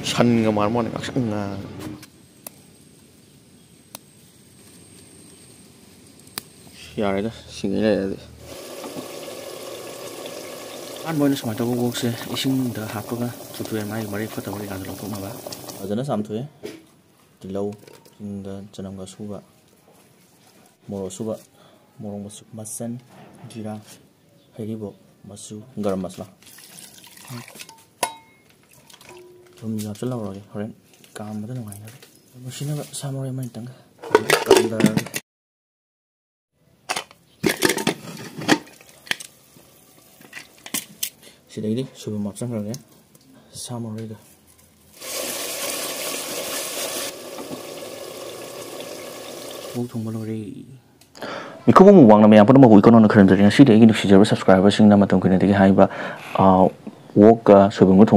산가 말만 악상가 야래다 싱이래 an boy na sama ta wok se ising da hapaga tutu mai mari fata mari ga lo ma ba adana samthue tilau inda chanam ga suba moro masu masan jira heribo masu garam masala tum ya chala ro horen kam da ngai na machine ga samore mai tang da 시래기 수분 맛상 그러게 사모리가 통발로리 미코봉 왕나 매양 보는 뭐 이거는 그런 데는 시래기 시저로 subscriber 싱나 맞던 그네 되게 하이바 워가 수분을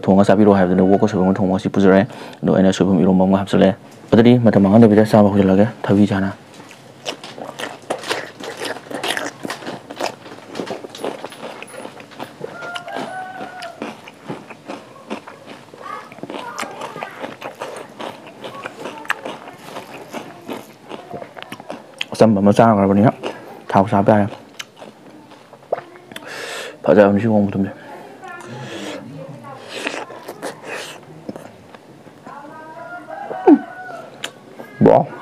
통화 사비로 하는데 워가 수분을 통화시 부저래 너 애나 수분 이런 뭔가 합설래 어들이 맞다 망한데 비자 사바 호질라게 다위잖아 쌈밥 맛 짜는 거 보니까 다 사봐야 바자 음식 먹으면 좀 뭐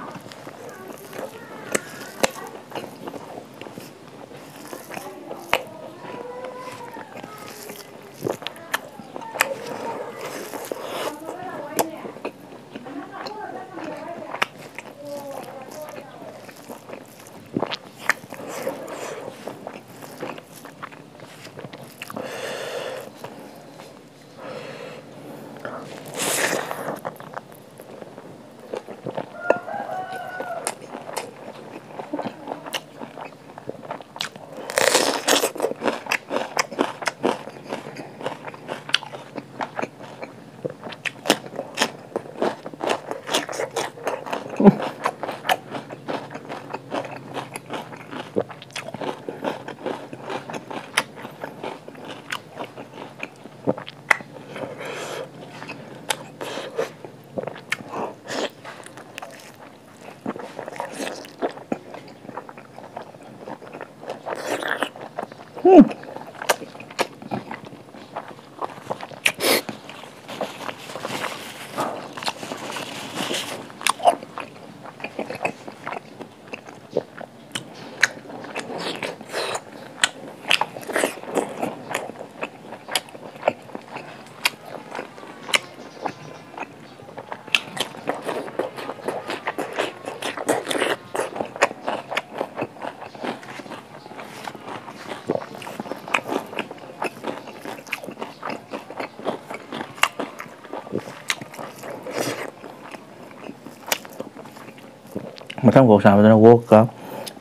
matang sao đó wok ka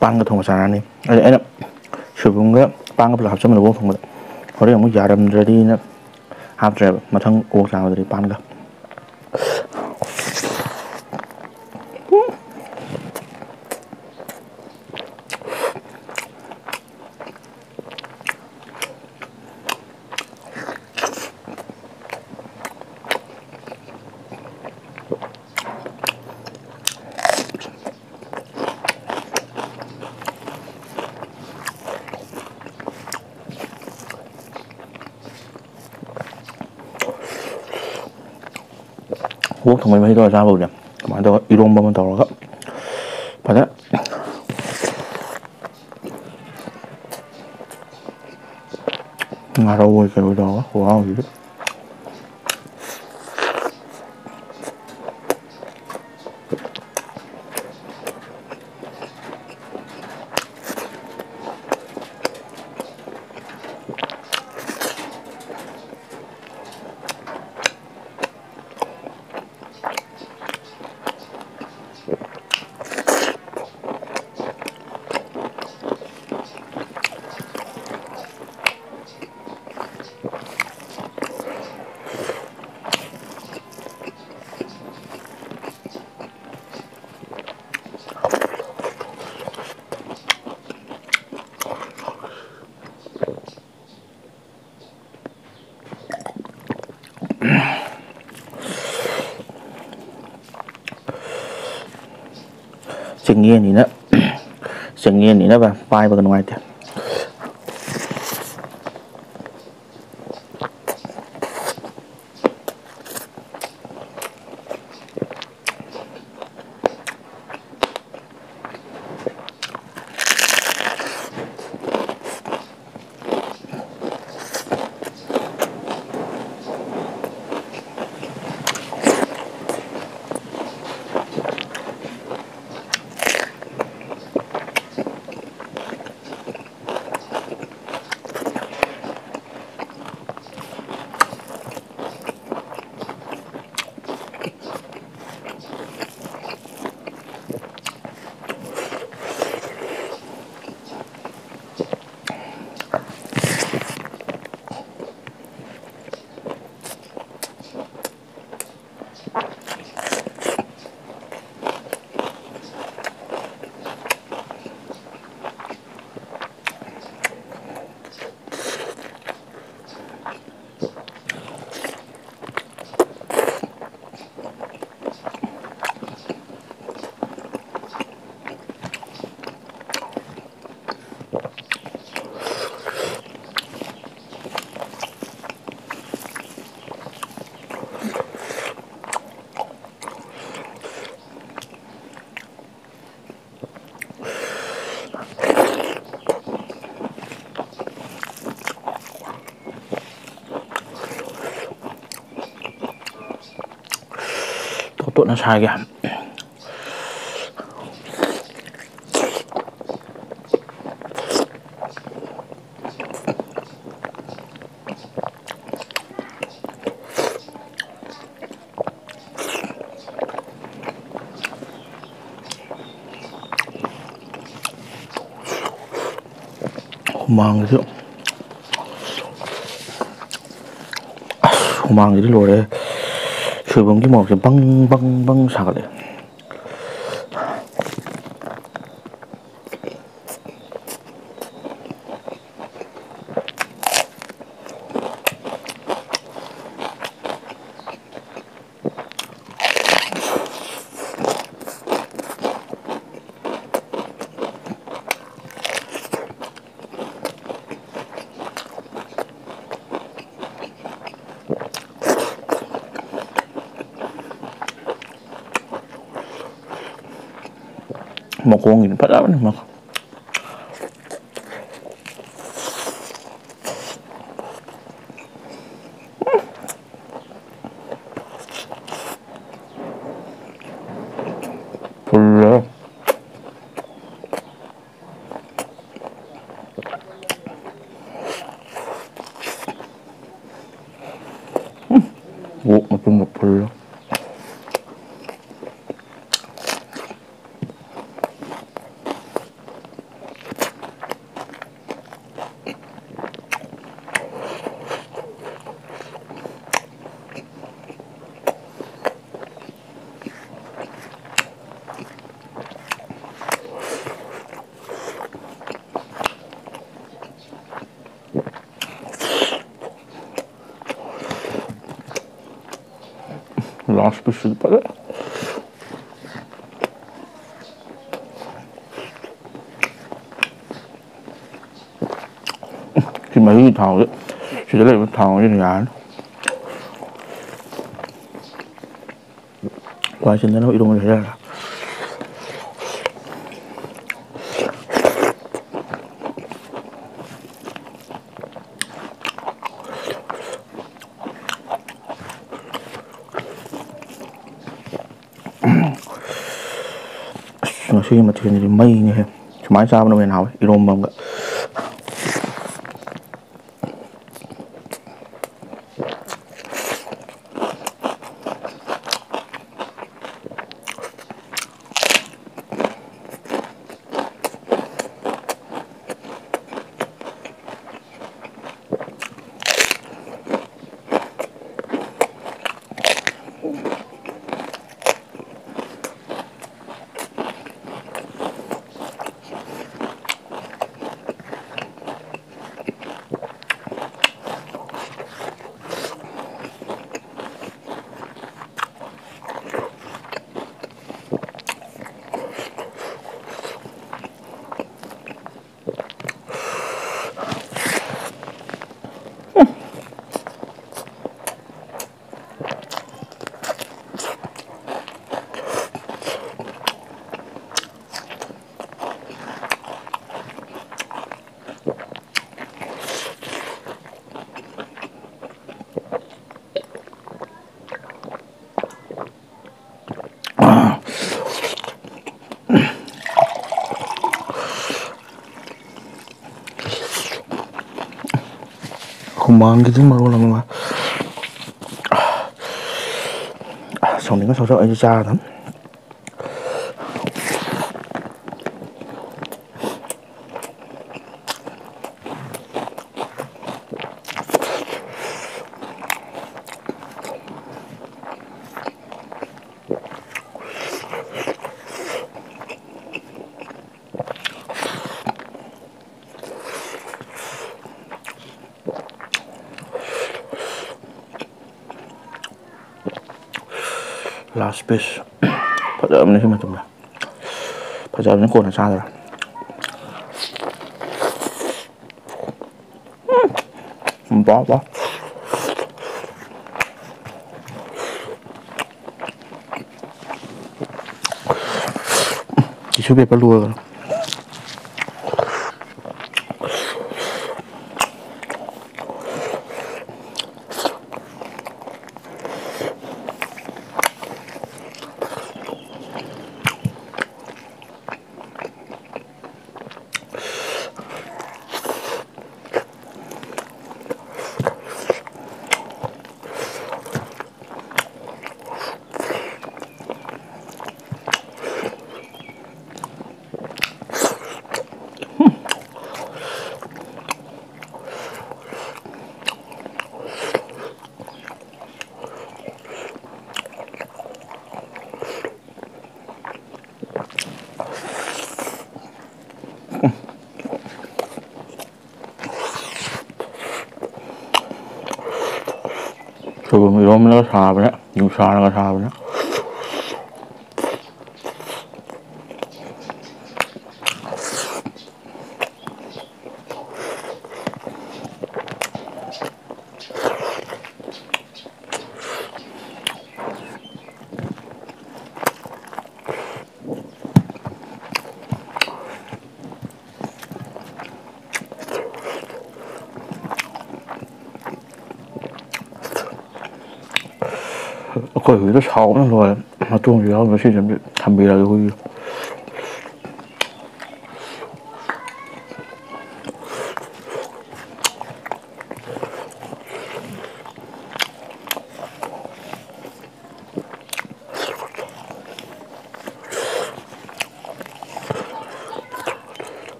pan ka thong sa ni ai subung ga pan ka hap cham lo thong ma hore mu yaram ready na hap drive matang wok sao da pan ka wok thong mai do sa bo de ma do irong ba man taw ga pada ngaro wo ke do wow gì ꯆꯦꯡꯌꯦꯟꯅꯤꯅ ꯆꯦꯡꯌꯦꯟꯅꯤꯅ ꯄꯥꯏꯕꯒ ꯅꯨꯡꯉꯥꯏꯇꯦ ꯇꯣꯠꯅ ꯁꯥꯏꯒꯦ humanꯒꯤꯁꯨ humanꯒꯤꯗꯤ ꯂꯣꯏꯔꯦ ꯁꯣꯏꯕꯨꯝꯒꯤ ꯃꯣꯔꯣꯛꯁꯦ ꯕꯪ ꯕꯪ ꯕꯪ ꯁꯥꯒꯠꯂꯦ ꯃꯈꯣꯡꯒꯤꯗꯤ ꯐꯖꯕꯅꯤ ꯐꯨꯜꯂꯦ ꯑꯣꯛ ꯃꯇꯨꯝꯗ ꯐꯨꯜꯂꯦ last piece pada si mấy thằng đấy chỉ lấy một thằng như này qua trên đó nó bị đông rồi ra ngasi materialnya mai nih cuma saya benar benar hawa iromba enggak Humanꯒꯤꯗꯤ ꯃꯔꯣꯜ ꯑꯃ ꯁꯥꯎꯅꯤꯡꯉ ꯁꯧꯁꯧ ꯑꯩꯁꯨ ꯆꯥꯔꯗꯝ ꯂꯥꯁ piece ꯐꯖꯕꯅꯤ ꯁꯤ ꯃꯇꯝꯗ ꯐꯖꯕꯅꯤ ꯀꯣꯟꯅ ꯆꯥꯗ꯭ꯔꯥ ꯕꯥ tissue paper ꯂꯣꯏꯔꯒ 소금 이러면 사버려 육사하는 사버려 ꯑꯩꯈꯣꯏ ꯍꯨꯏꯗꯣ ꯁꯥꯎꯕꯅ ꯂꯣꯏꯔꯦ ꯃꯇꯣꯡꯁꯨ ꯌꯥꯎꯗꯕ ꯁꯤꯁꯦ ꯊꯝꯕꯤꯔꯒꯦ ꯍꯨꯏꯗꯣ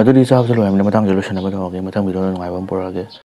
ꯑꯗꯨꯗꯤ ꯆꯥꯕꯁꯨ ꯂꯣꯏꯔꯕꯅꯤꯅ ꯃꯇꯥꯡꯁꯦ ꯂꯣꯏꯁꯤꯟꯅꯕ ꯇꯧꯔꯒꯦ ꯃꯊꯪ ꯚꯤꯗꯤꯑꯣꯗ ꯅꯨꯡꯉꯥꯏꯕ ꯑꯃ ꯄꯨꯔꯛꯑꯒꯦ